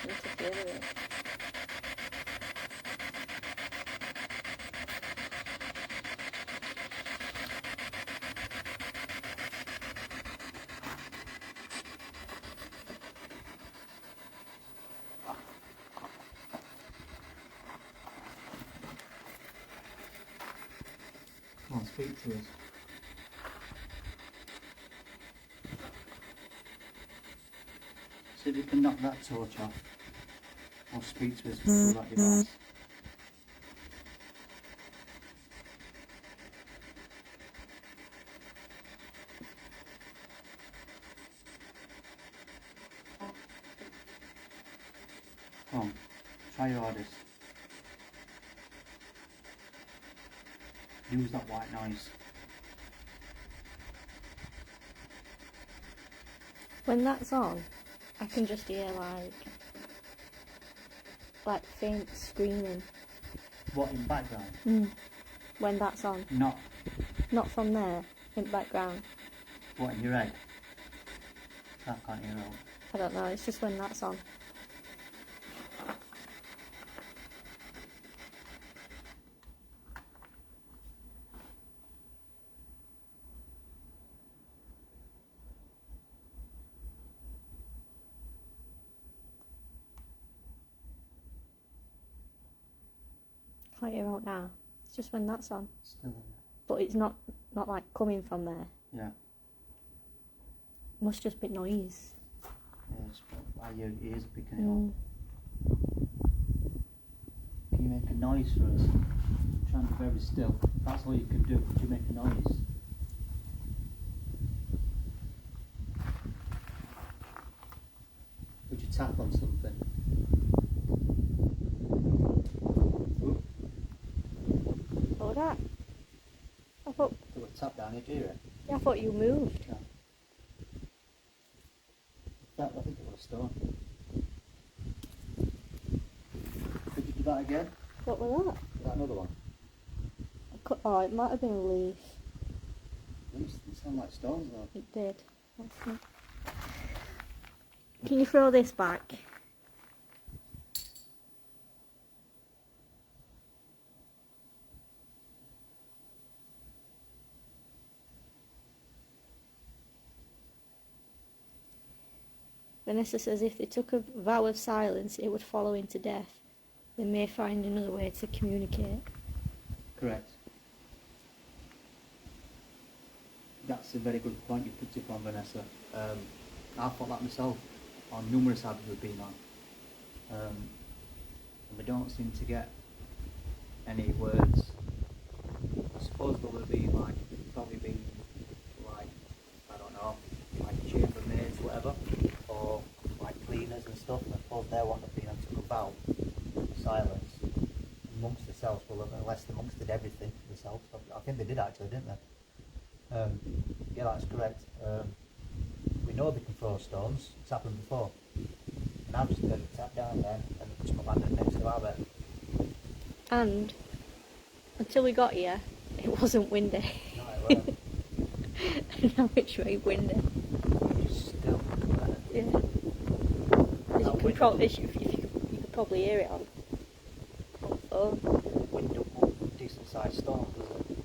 interfere with it. Come on, speak to us. See if you can knock that torch off. Or speak to us through that device. Come on, try your hardest. Use that white noise. When that's on, I can just hear like faint screaming. What, in background? When that's on. Not from there, in background. what, in your head? That can't hear out. I don't know, it's just when that's on. Can't hear out now. It's just when that's on. Still in there. But it's not like coming from there. Yeah. Must just be noise. Yeah, it's why your ears are picking it up. Can you make a noise for us? Try and be very still. That's all you can do. Could you make a noise? Would you tap on something? Ooh, What was that? I thought do a tap down here, do you? I thought you moved. No. That, I think it was a stone. Could you do that again? What was that? Is that another one? Oh, it might have been a leaf. These sound like stones though. It did. That's me. Can you throw this back? Vanessa says if they took a vow of silence, it would follow into death. They may find another way to communicate. Correct. That's a very good point you picked up on, Vanessa. I thought that myself on numerous Abbeys we've been on. And we don't seem to get any words. I suppose there would be probably be like, I don't know, like chambermaids, whatever, or like cleaners and stuff. And I suppose they're one that being able to go out silence amongst themselves, well, unless the monks did everything themselves. I think they did actually, didn't they? Yeah, that's correct. We know they can throw stones. It's happened before. And I've just heard it tap down there and just come landed next to our bed. And until we got here, it wasn't windy. No, it weren't. Now it's very windy. It's still Yeah. As you can probably hear it on the phone. wind up decent sized storms, does it?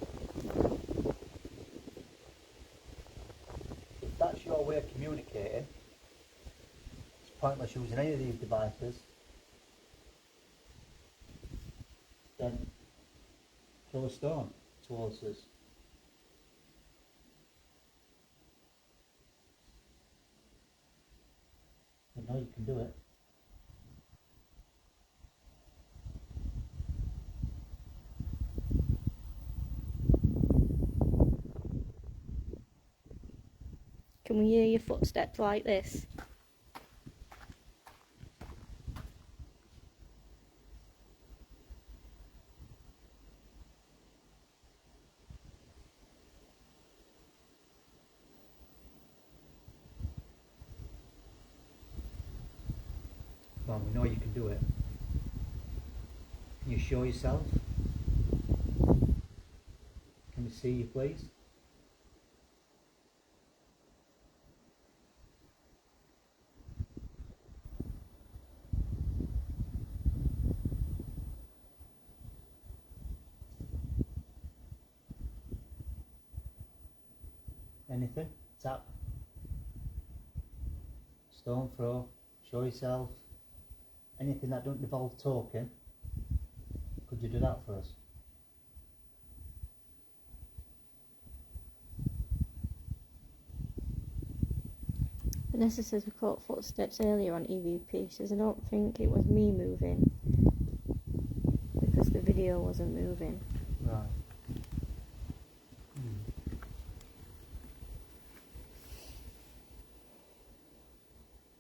If that's your way of communicating, it's pointless using any of these devices. Then throw a stone towards us. You know you can do it. Can we hear your footsteps like this? Well, we know you can do it. Can you show yourself? Can we see you, please? tap, stone throw, show yourself, anything that don't involve talking. Could you do that for us? Vanessa says we caught footsteps earlier on EVP. She says I don't think it was me moving because the video wasn't moving. Right.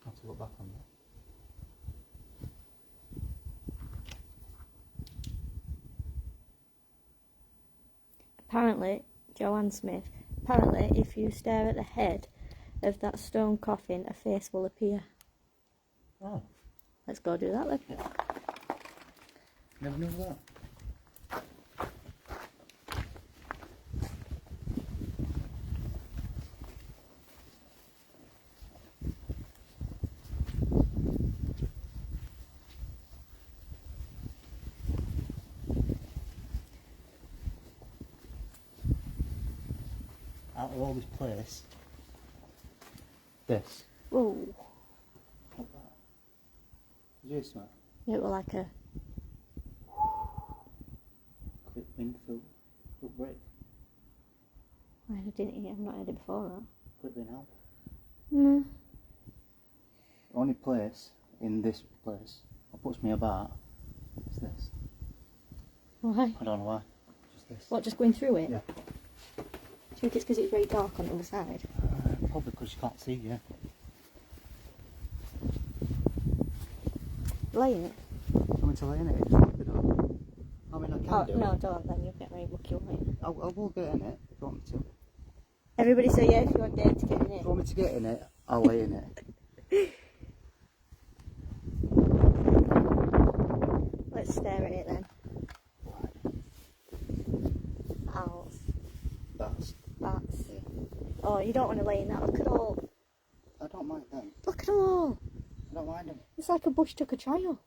Have to look back on that. Apparently, Joanne Smith, apparently if you stare at the head of that stone coffin, a face will appear. Oh. Let's go do that then. Never knew that. Out of all this place, this. Whoa. What that? Did you smell? It was like a... Quick wind through brick. I didn't hear, I've not heard it before that. Quickly now. No. The only place in this place that puts me about is this. Why? I don't know why. Just this. What, just going through it? Yeah. Do you think it's because it's very dark on the other side? Probably because you can't see, yeah. Laying it? I'm going to lay in it. I mean, I can do no, it. don't then, you'll get very mucky, won't you? I will get in it if you want me to. Everybody say yeah if you want Dave to get in If it. you want me to get in it, I'll lay in it. Let's stare at it then. Right. Owls. That's. Bats. Yeah. Oh, you don't want to lay in that. Look at all. I don't mind them. Look at them all. I don't mind them. It's like a bush took a trial.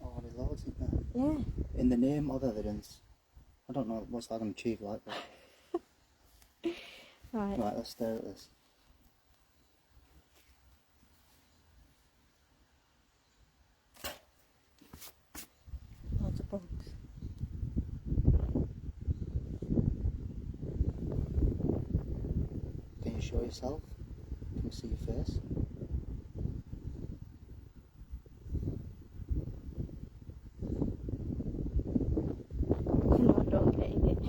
Oh, there's loads in there. Yeah. In the name of evidence. I don't know what's that on achieve like that. Right. Right, let's stare at this. Loads of bugs. Can you show yourself? Can we see your face? No, don't get in it.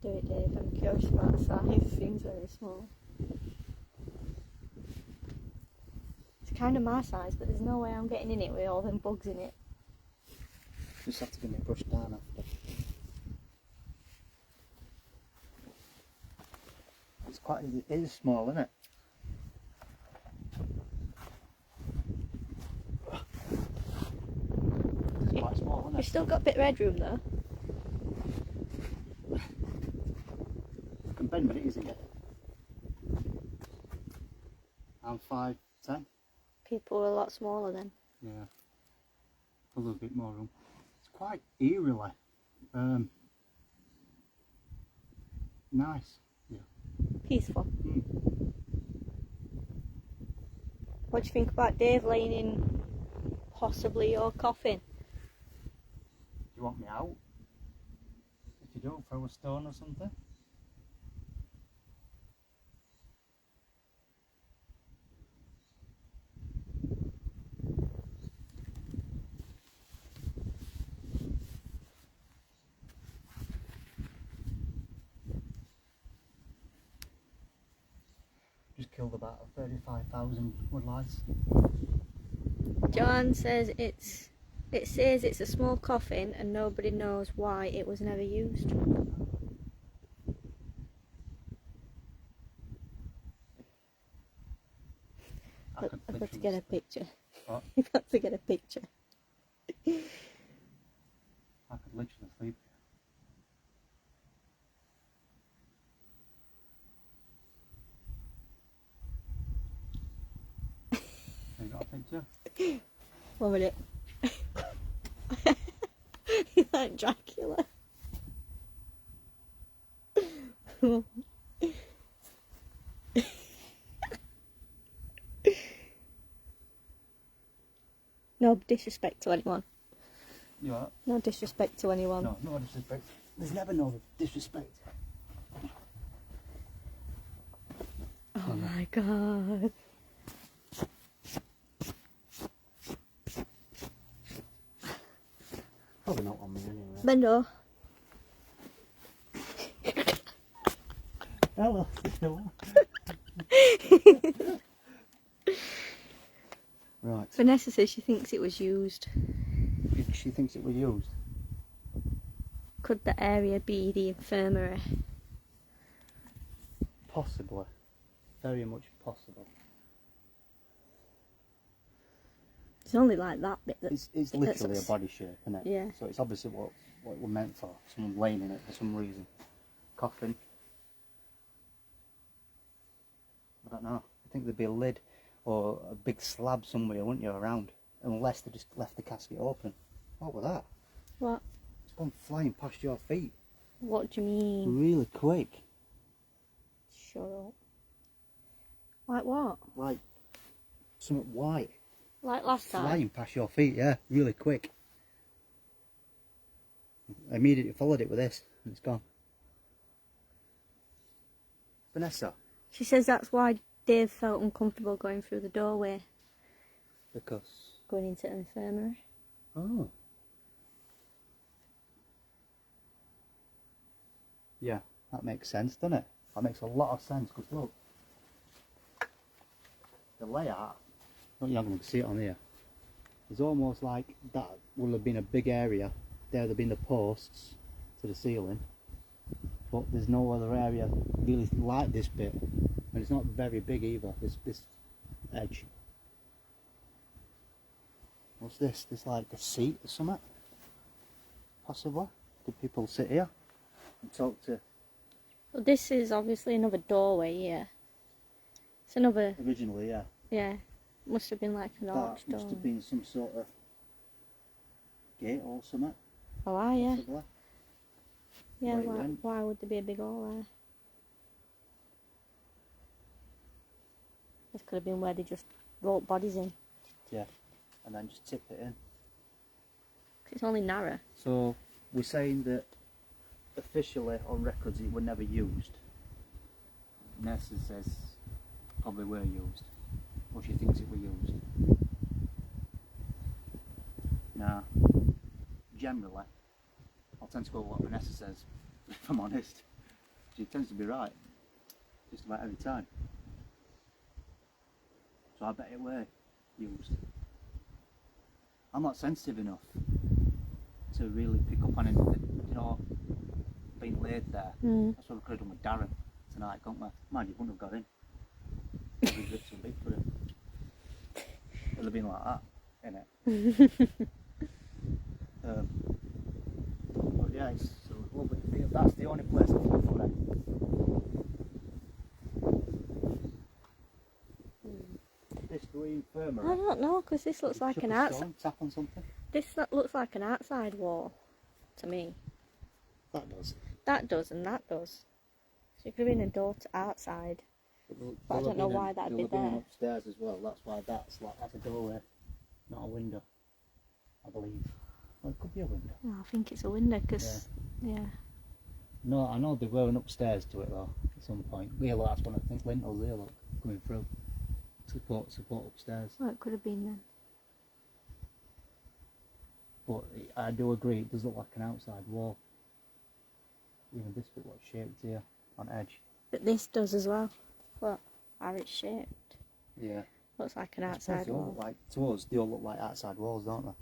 Do it, Dave. I'm curious about the size. It seems very small. It's kind of my size, but there's no way I'm getting in it with all them bugs in it. Just have to give me a brush down after. It's quite, it is small, isn't it? It's quite small, isn't You've it? still got a bit of headroom though. I can bend, but it isn't yet. I'm 5'10". People are a lot smaller then. Yeah. A little bit more room. It's quite eerily. Nice. Yeah. Peaceful. Mm. What do you think about Dave laying in possibly your coffin? Do you want me out? If you don't, throw a stone or something? Just killed about 35,000 woodlice. Joanne says it says it's a small coffin and nobody knows why it was never used. I've got to get a picture. What? You've got to get a picture. I could literally sleep here. Have you got a picture? One minute. He's like Dracula. No disrespect to anyone. You what? No disrespect to anyone. No, no disrespect. There's never no disrespect. Oh my god. Probably not on me anyway. Bendo. Hello. Right. Vanessa says she thinks it was used. She thinks it was used. Could the area be the infirmary? Possibly. Very much possible. It's only like that bit that... It's literally a body shape, isn't it? Yeah. So it's obviously what we're meant for. Someone laying in it for some reason. Coughing. I don't know. I think there'd be a lid or a big slab somewhere, wouldn't you, around? Unless they just left the casket open. What was that? What? It's gone flying past your feet. What do you mean? Really quick. Shut up. Like what? Like something white. Like last time? Flying past your feet, yeah. Really quick. I immediately followed it with this and it's gone. Vanessa. She says that's why Dave felt uncomfortable going through the doorway. Because... Going into the infirmary. Oh. Yeah, that makes sense, doesn't it? That makes a lot of sense, because look, the layout, you're not going to see it on here, it's almost like that will have been a big area, there would have been the posts to the ceiling, but there's no other area really like this bit, and it's not very big either, this edge. What's this? This like a seat or something? Possibly? Could people sit here and talk to... Well, this is obviously another doorway here. It's another... Originally, yeah. Yeah. Must have been like an arch That door. must have been some sort of gate or something. Oh, yeah. Possibly. Yeah, Where it went. why would there be a big hole there? This could have been where they just wrote bodies in. Yeah. And then just tip it in. 'Cause it's only narrow. So we're saying that officially on records it were never used. Nessa says probably were used. Or she thinks it were used. Now, generally, I'll tend to go with what Vanessa says, if I'm honest. She tends to be right. Just about every time. So I bet it were used. I'm not sensitive enough to really pick up on anything, you know, being laid there. That's what we could have done with Darren tonight, couldn't we? Mind you, wouldn't have got in. It was a bit too big for him. It would have been like that, innit? But yeah, it's a lovely feel. That's the only place I've looked for it. This green infirmary. I don't know, because this looks like an outside... Tap on something? This looks like an outside wall to me. That does. That does and that does. So it could have been a door to outside. But I don't know why that'd be there. Upstairs as well. That's why that's a doorway, not a window, I believe. Well, it could be a window. Oh, I think it's a window because, yeah. No, I know they were an upstairs to it though at some point. Yeah, look, that's one I think lintels here, look, coming through. Support upstairs. Well, it could have been then. But I do agree, it does look like an outside wall. Even this bit what's shaped here on edge. But this does as well. What? How it's shaped. Yeah. Looks like an outside They all wall. look like, to us, they all look like outside walls, don't they?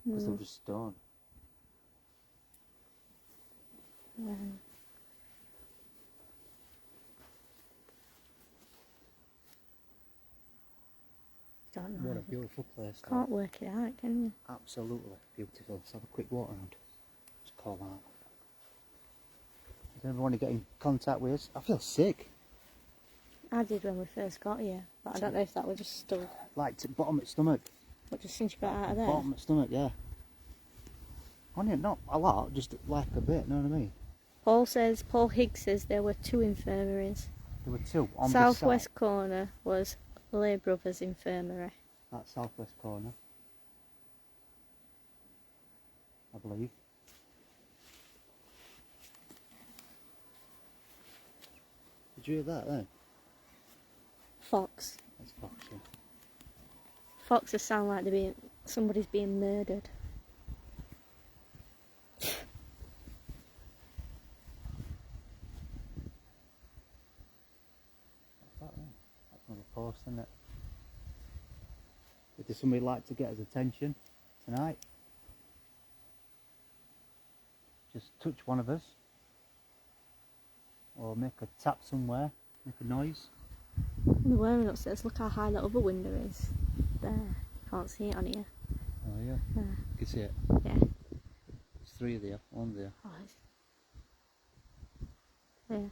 Because they're just stone. Yeah. Don't know. What a beautiful place. though. Can't work it out, can you? Absolutely beautiful. Let's have a quick walk around. Just call out. Does everyone get in contact with us? I feel sick. I did when we first got here, but I don't know if that was just still. Like to bottom of stomach. But just since you got out of there. Bottom of stomach, yeah. Only not a lot, just like a bit, know what I mean? Paul Higgs says there were 2 infirmaries. There were 2 on this Southwest side. corner was Lay Brothers Infirmary. That southwest corner, I believe. Did you hear that then? Fox. That's Fox, yeah. Foxes sound like somebody's being murdered. What's that then? That's another post, isn't it? Does somebody like to get his attention tonight? Just touch one of us. Or make a tap somewhere, make a noise. We're wearing upstairs. Look how high that other window is. There. Can't see it on here. Oh yeah? There. You can see it. Yeah. There's 3 there, 1 there. Oh, it's... There.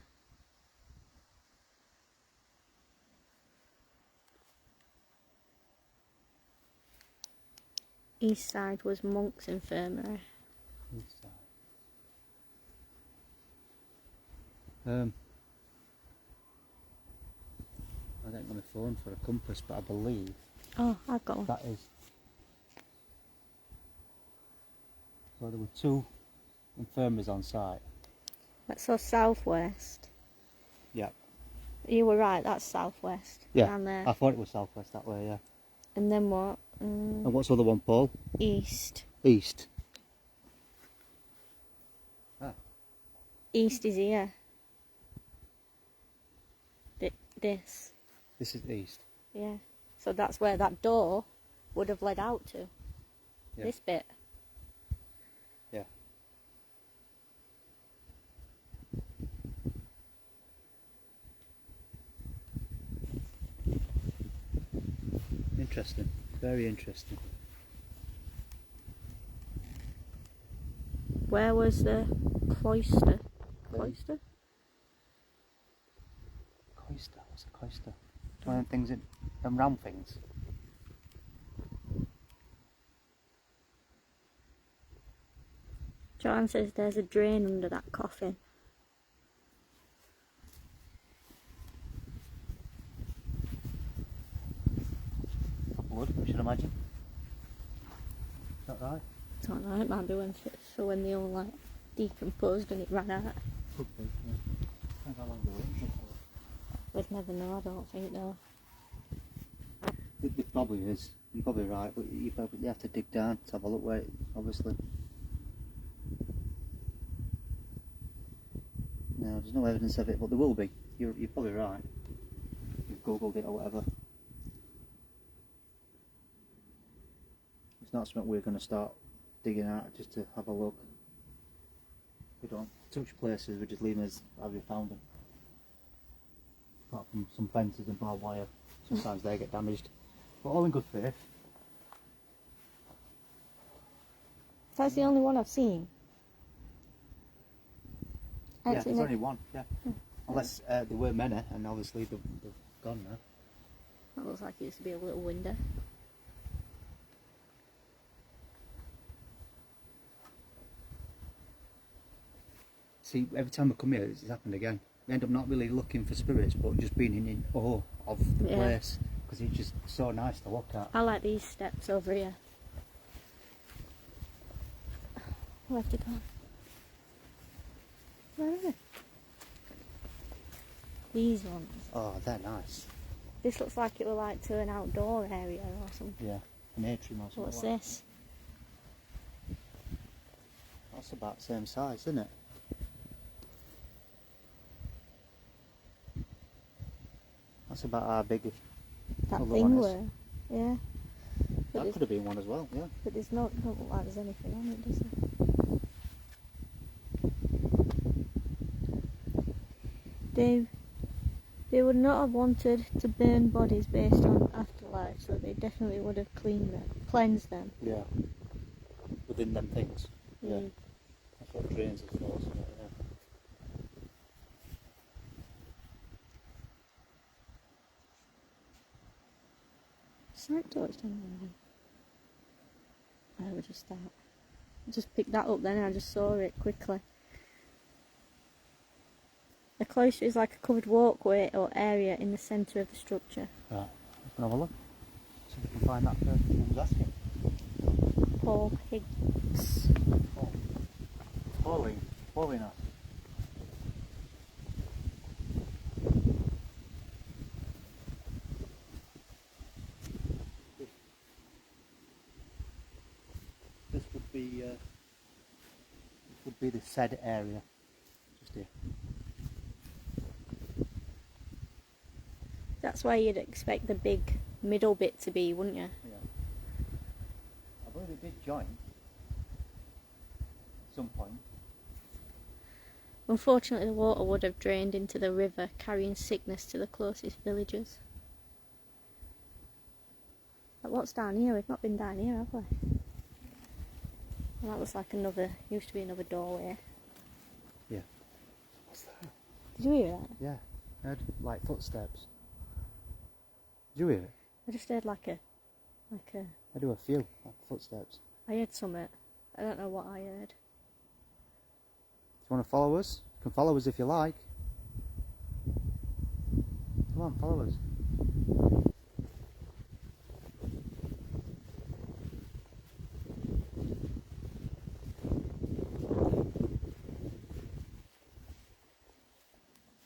East side was Monk's Infirmary. East side. I don't got my phone for a compass, but I believe Oh, I've got one. that is. So there were 2 infirmaries on site. That's so southwest. Yeah. You were right, that's southwest. Yeah. Down there. I thought it was southwest that way, yeah. And then what? And what's the other one, Paul? East. East. Ah. East is here. This. This is east. Yeah. So that's where that door would have led out to. Yeah. This bit. Yeah. Interesting. Very interesting. Where was the cloister? Cloister? Cloister? What's a cloister? One of them things, them round things. John says there's a drain under that coffin. Blood, I should imagine. Is that right? I don't know, it might be when they all like decomposed and it ran out. Could be, yeah. Depends how long they're waiting for. We'd never know, I don't think though. It probably is. You're probably right, but you have to dig down to have a look where it, obviously. No, there's no evidence of it, but there will be. You're probably right. You've googled it or whatever. It's not something we're going to start digging out just to have a look. We don't touch places, we just leave them as how we found them. Apart from some fences and barbed wire, sometimes they get damaged. But all in good faith. That's the only one I've seen. Yeah, there's only one, yeah. Unless there were many, and obviously they've gone now. That looks like it used to be a little window. See, every time we come here, it's happened again. We end up not really looking for spirits, but just being in awe of the place, because it's just so nice to look at. I like these steps over here. Where've they gone? Where are they? These ones. Oh, they're nice. This looks like it were like to an outdoor area or something. Yeah, an atrium or something. What's like this? That's about the same size, isn't it? That's about how big That other thing one is. were. Yeah. But That could have been one as well, yeah. But there's not look like there's anything on it, does there? They would not have wanted to burn bodies based on afterlife, so they definitely would have cleansed them. Yeah. Within them things. Yeah. Mm. That's what drains are for, isn't it? Yeah. Torch down there. I would just start. Just picked that up then and I just saw it quickly. The cloister is like a covered walkway or area in the centre of the structure. Right, let's go and have a look. See if we can find that person who was asking. Paul Higgs. Pauline asked. This would be the said area, just here. That's why you'd expect the big middle bit to be, wouldn't you? Yeah. I believe it did join at some point. Unfortunately, the water would have drained into the river, carrying sickness to the closest villages. But what's down here? We've not been down here, have we? Well, that looks like used to be another doorway. Yeah. What's that? Did you hear that? Yeah. I heard like footsteps. Did you hear it? I just heard like a. I do a few, like footsteps. I heard something. I don't know what I heard. Do you want to follow us? You can follow us if you like. Come on, follow us.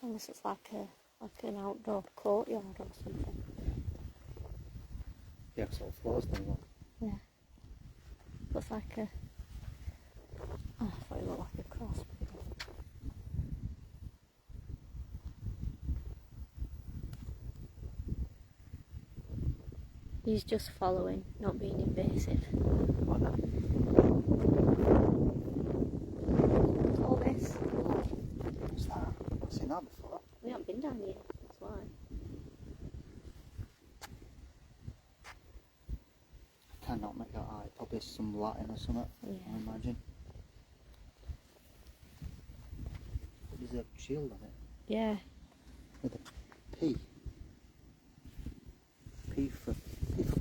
Unless it's like an outdoor courtyard or something. Yeah, sort of floors thing. Yeah. Looks like a. Oh, I thought it looked like a cross. He's just following, not being invasive. Oh, no. All this. What's that? I've not seen that before. We haven't been down here, that's why. I cannot make that out. Probably some Latin or something, Yeah. I imagine. There's a shield on it. Yeah. With a P. P for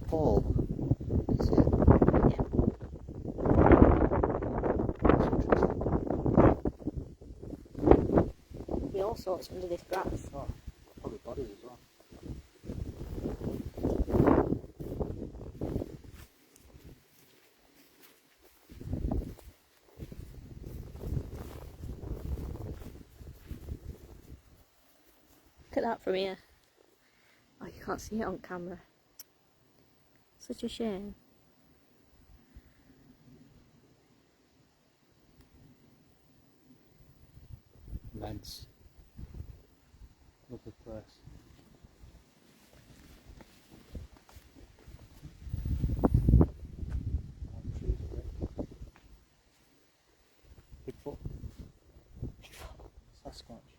Paul. You see it? Yeah. That's interesting. There'll be all sorts under this grass. Oh, probably bodies as well. Look at that from here. Oh, you can't see it on camera. Such a shame. Immense. Lovely place. Trees are great. Bigfoot. Sasquatch.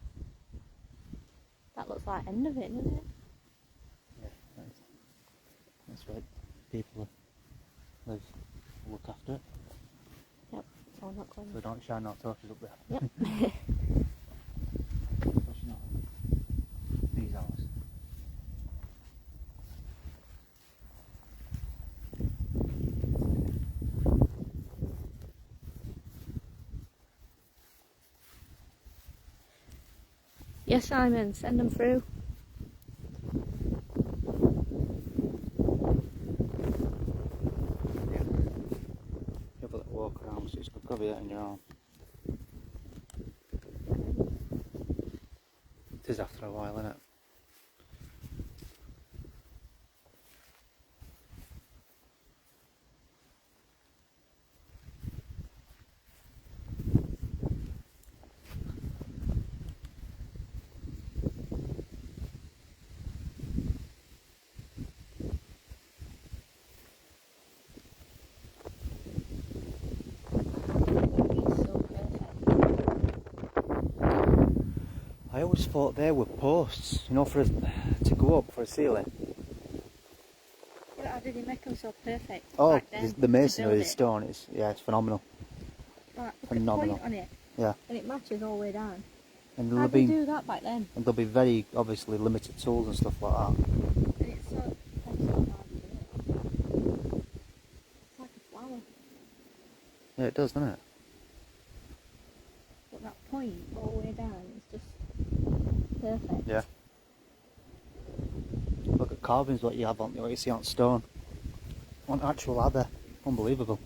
That looks like end of it, doesn't it? Yeah, that's where people live, look after it. Yep, so I'm not going. So don't shine our torches up there. Yep. Especially not these hours. Yes, Simon, send them through. Yeah. Have a little walk around so you can cover it in your arm. It is after a while, isn't it? I always thought they were posts, you know, to go up for a ceiling. Yeah, how did he make them so perfect? Oh, back then, the masonry, to the build it? stone, it's phenomenal. Right, look Phenomenal. at the point on it. Yeah. And it matches all the way down. And How there'll did they be do that back then? and there'll be very obviously limited tools and stuff like that. And it's so hard to do it. does, doesn't it? But that point all the way down is just perfect. Yeah. Look at carvings, what you have on, what you see on stone. On actual Abbey. Unbelievable.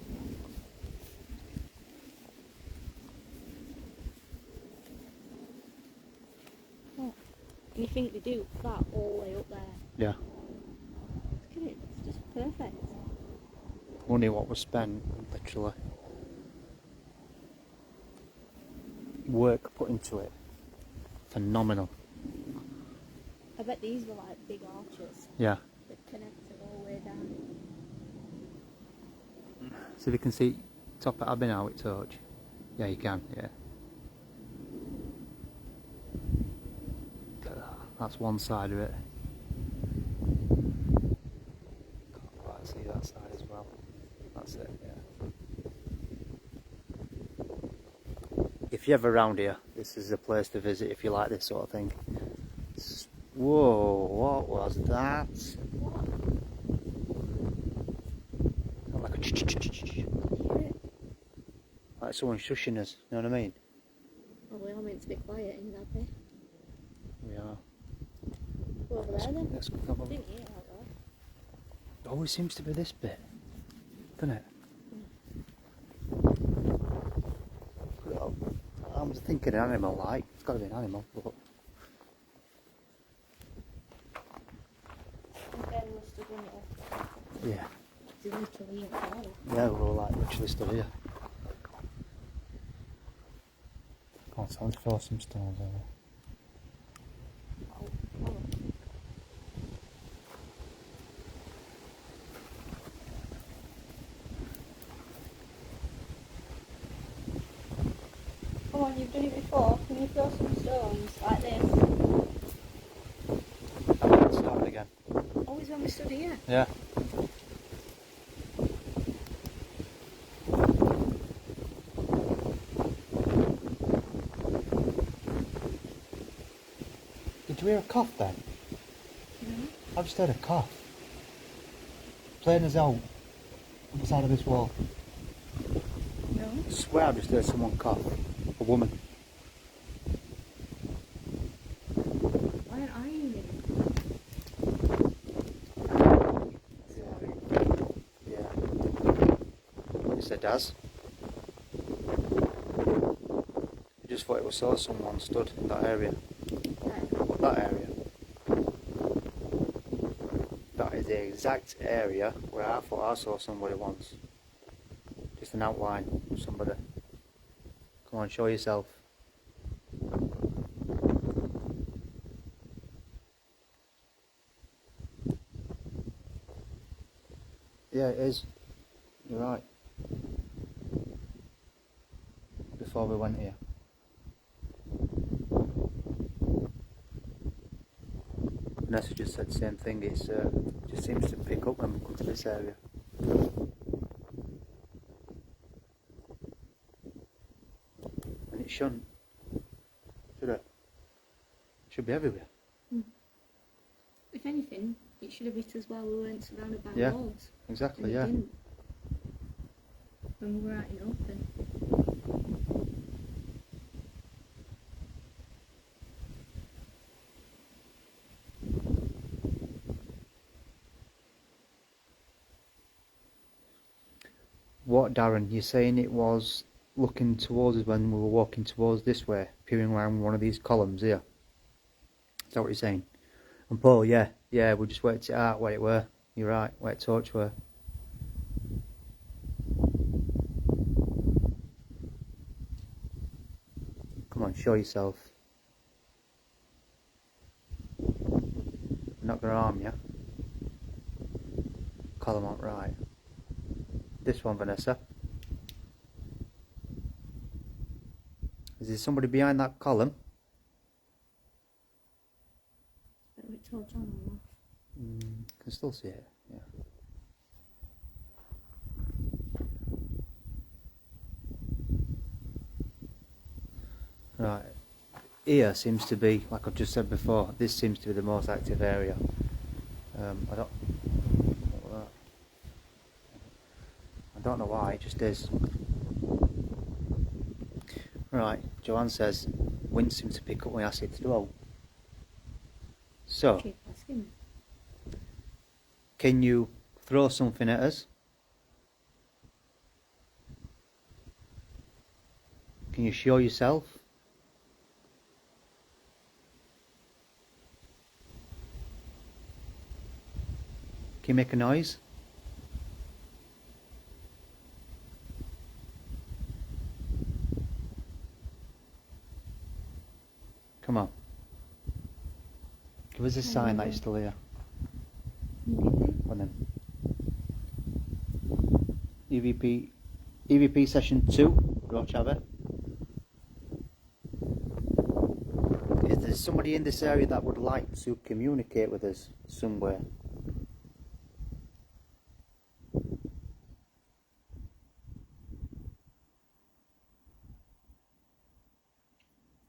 Oh. And you think they do that all the way up there? Yeah. Look at it, it's just perfect. Money what was spent, literally. Work put into it. Phenomenal. I bet these were like big arches Yeah. that connected all the way down. So if you can see top of Abbey now with torch. Yeah, you can, yeah. That's one side of it. Can't quite see that side as well. That's it, yeah. If you're ever around here, this is the place to visit if you like this sort of thing. Whoa, what was that? Like a like someone shushing us, you know what I mean? Well, we are meant to be quiet in Abbey. We are. Go over there then. Let's go. I didn't hear out there. Always seems to be this bit, doesn't it? I'm thinking an animal, like it's got to be an animal. But Okay, we're stood in it. yeah, It's literally in there. yeah, we're all like literally stood here. Come on, so let's throw some stones over. Oh, oh. Come on, you've done it before. Can you throw some stones like this? Let's start it again. Always when we stood here. Yeah. Did you hear a cough then? No. I just heard a cough. Plain as out. On the side of this wall. No. I swear I just heard someone cough. A woman. Why aren't I in it? Yeah. Yes, it does. I just thought it was saw someone stood in that area. That area. That is the exact area where I thought I saw somebody once. Just an outline of somebody. Come on, show yourself. Yeah, it is. You're right. Before we went here. Vanessa just said the same thing. It's just seems to pick up when we come to this area. And it shouldn't. Should it? It should be everywhere. If anything, it should have hit us while we weren't surrounded by Yeah. walls. Exactly, And it yeah. didn't. When we were out in the open. What, Darren? You're saying it was looking towards us when we were walking towards this way, peering around one of these columns here? Is that what you're saying? And Paul, yeah, we just worked it out where it were. You're right, where the torch were. Come on, show yourself. I'm not going to harm you. Column on right. This one, Vanessa. Is there somebody behind that column? Better with torch on or off. Can still see it, yeah. Right. Here seems to be, like I've just said before, this seems to be the most active area. I don't know why, it just is. Right, Joanne says, wind seems to pick up my acid throw. So, Keep asking me. can you throw something at us? Can you show yourself? Can you make a noise? Come on. Give us a sign that you're still here. Come on then. EVP session 2, Roach Abbey. Is there somebody in this area that would like to communicate with us somewhere?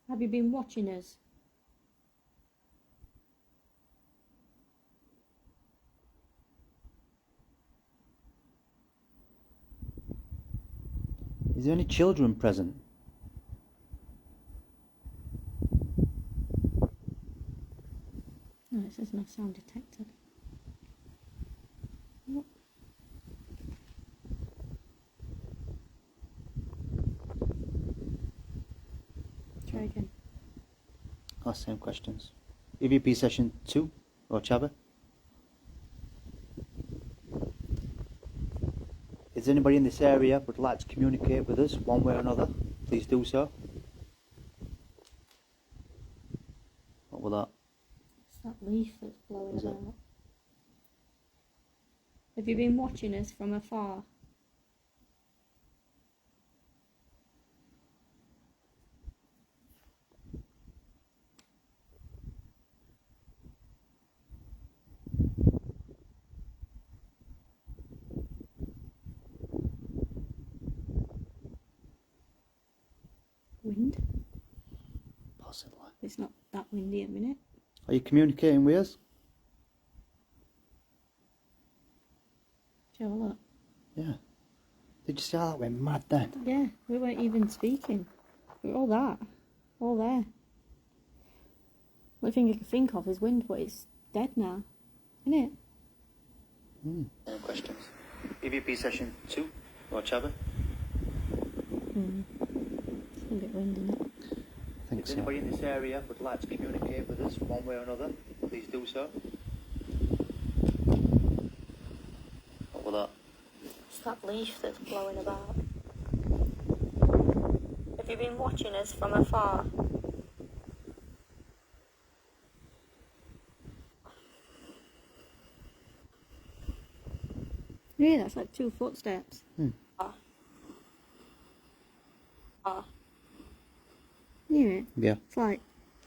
Have you been watching us? Is there any children present? No, it says no sound detected. Nope. Try again. Ask same questions. EVP session 2, Roach Abbey. Is anybody in this area would like to communicate with us one way or another? Please do so. What was that? It's that leaf that's blowing Is it? about. Have you been watching us from afar? Wind? Possibly. It's not that windy at the minute. Are you communicating with us? Sure, look. Yeah. Did you see how that went mad then? Yeah, we weren't even speaking. We were all that. All there. The only thing I can think of is wind, but it's dead now. Isn't it? Any questions? EVP session 2, Roach Abbey. It's a bit windy, isn't it? I think so. If anybody in this area would like to communicate with us one way or another, please do so. What was that? It's that leaf that's blowing about. Have you been watching us from afar? Yeah, that's like 2 footsteps. You hear it? Yeah. It's like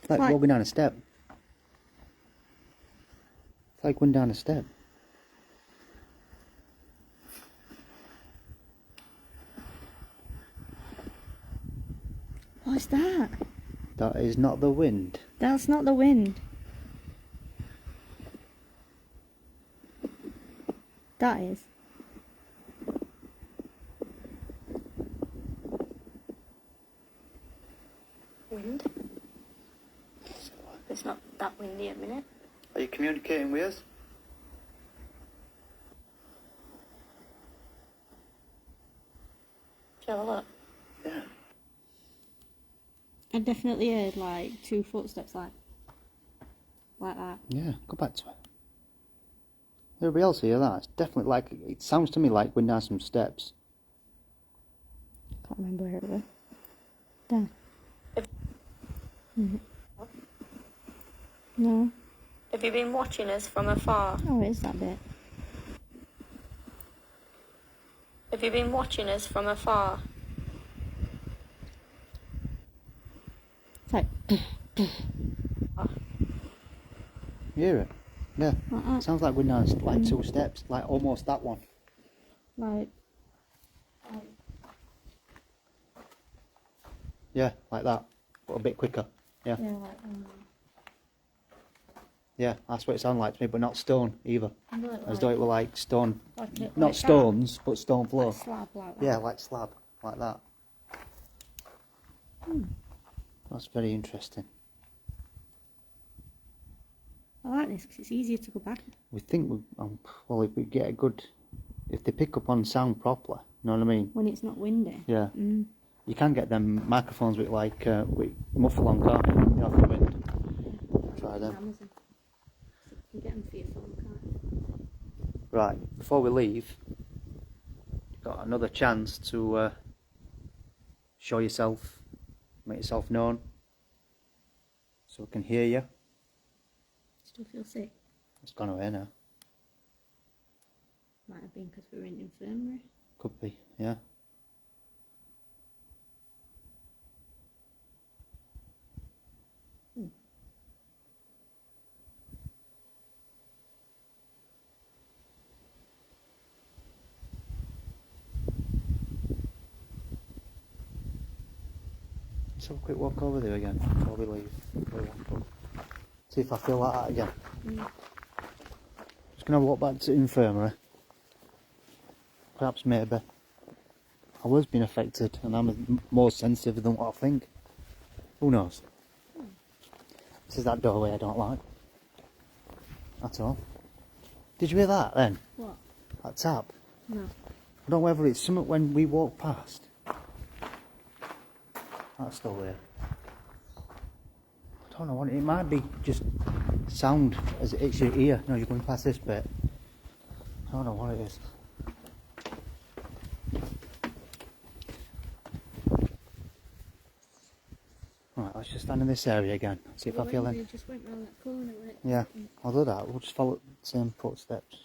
Walking down a step. It's like going down a step. what's that? That is not the wind. That's not the wind. That is. Wind? It's not that windy at the minute. Are you communicating with us? Shall I look? Yeah. I definitely heard like 2 footsteps like that. Yeah, go back to it. Everybody else hear that? It's definitely like, it sounds to me like going down some steps. Can't remember where it was. There. No. Have you been watching us from afar? Oh, it is that bit. Have you been watching us from afar? It's like... You hear it? Yeah. Sounds like going down like 2 steps, like almost that one. Like... Yeah, like that, but a bit quicker. Yeah. Yeah, like... Yeah, that's what it sounded like to me, but not stone either. As though it were like stone, like not stones, but stone floor. Like slab, like that. Yeah, like slab, like that. That's very interesting. I like this because it's easier to go back. We think, well, if we get a good, if they pick up on sound properly, you know what I mean? When it's not windy. Yeah. You can get them microphones with like, with muffle on, can't you? Off the wind. Try them. Amazon. So you can get them for your phone, can't you? Right, before we leave, you've got another chance to show yourself, make yourself known, so we can hear you. Still feel sick? It's gone away now. Might have been because we were in the infirmary. Could be, yeah. Let's have a quick walk over there again before we leave. See if I feel like that again. Just going to walk back to the infirmary. Perhaps maybe I was being affected and I'm more sensitive than what I think. Who knows? This is that doorway I don't like. That's all. Did you hear that then? What? That tap? No. I don't know whether it's something when we walk past. That's still there. I don't know what it might be, just sound as it hits your ear. No, you're going past this bit. I don't know what it is. Right, let's just stand in this area again. See if I feel any. You just went round that corner, right? Yeah, I'll do that. We'll just follow the same footsteps.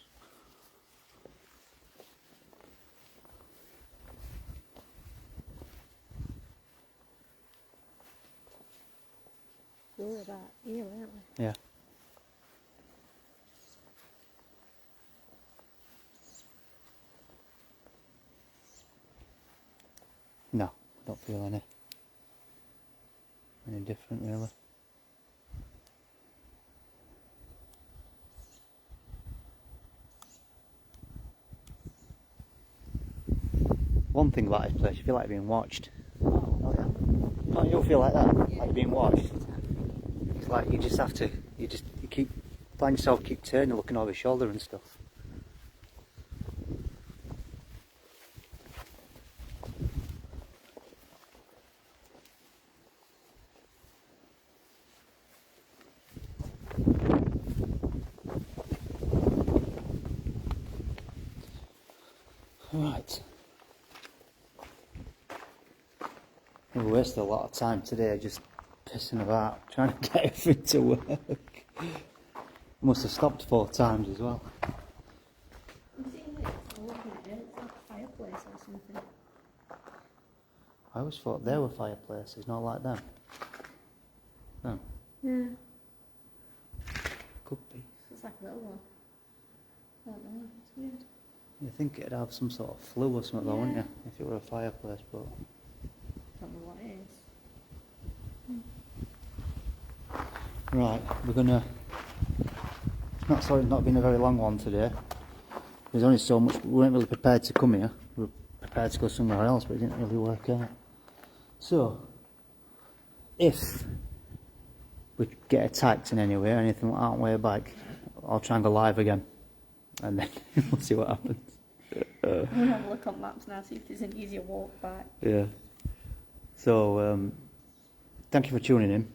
We were about here, weren't we? Yeah. No, I don't feel any different really. One thing about this place, you feel like being watched. Oh yeah. Don't you feel like that? Yeah. Like you're being watched? It's like you just have to, you find yourself keep turning, looking over your shoulder and stuff. Right. We wasted a lot of time today just pissing about, trying to get everything to work. Must have stopped 4 times as well. You see this? I'm looking at it. It's like a fireplace or something. I always thought they were fireplaces, not like them. No. Yeah. Could be. It's like a little one. I don't know. It's weird. You think it'd have some sort of flue or something though, wouldn't you? If it were a fireplace, but... Don't know what it is. Right, we're gonna... It's not been a very long one today. There's only so much... We weren't really prepared to come here. We were prepared to go somewhere else, but it didn't really work out. So, if we get attacked in any way or anything like that on way back, I'll try and go live again. And then we'll see what happens. I'm going to have a look on maps now, see if there's an easier walk back. Yeah. So, thank you for tuning in.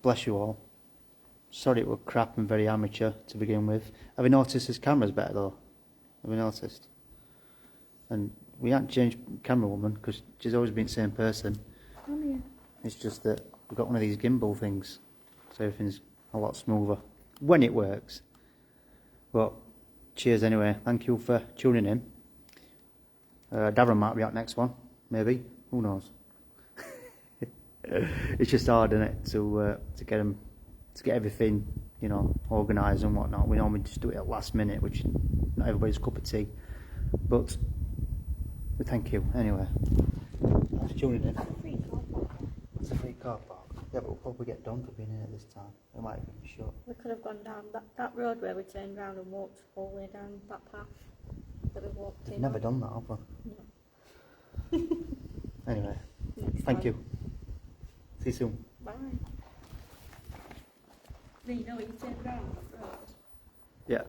Bless you all. Sorry it was crap and very amateur to begin with. Have you noticed his camera's better though? Have you noticed? And we haven't changed camera woman because she's always been the same person. Oh yeah. It's just that we've got one of these gimbal things, so everything's a lot smoother when it works. But cheers anyway. Thank you for tuning in. Darren might be out next one, maybe. Who knows? It's just hard, isn't it, to get everything, you know, organised and whatnot. We normally just do it at last minute, which is not everybody's cup of tea. But we thank you anyway. Thanks for tuning in. It's a free car park. Yeah, but we'll probably get done for being here this time. It might even be short. We could have gone down that road where we turned round and walked all the way down that path that we walked in. We've never done that, have we? No. Anyway, Thank you. See you soon. Bye. Then you know what you turn around.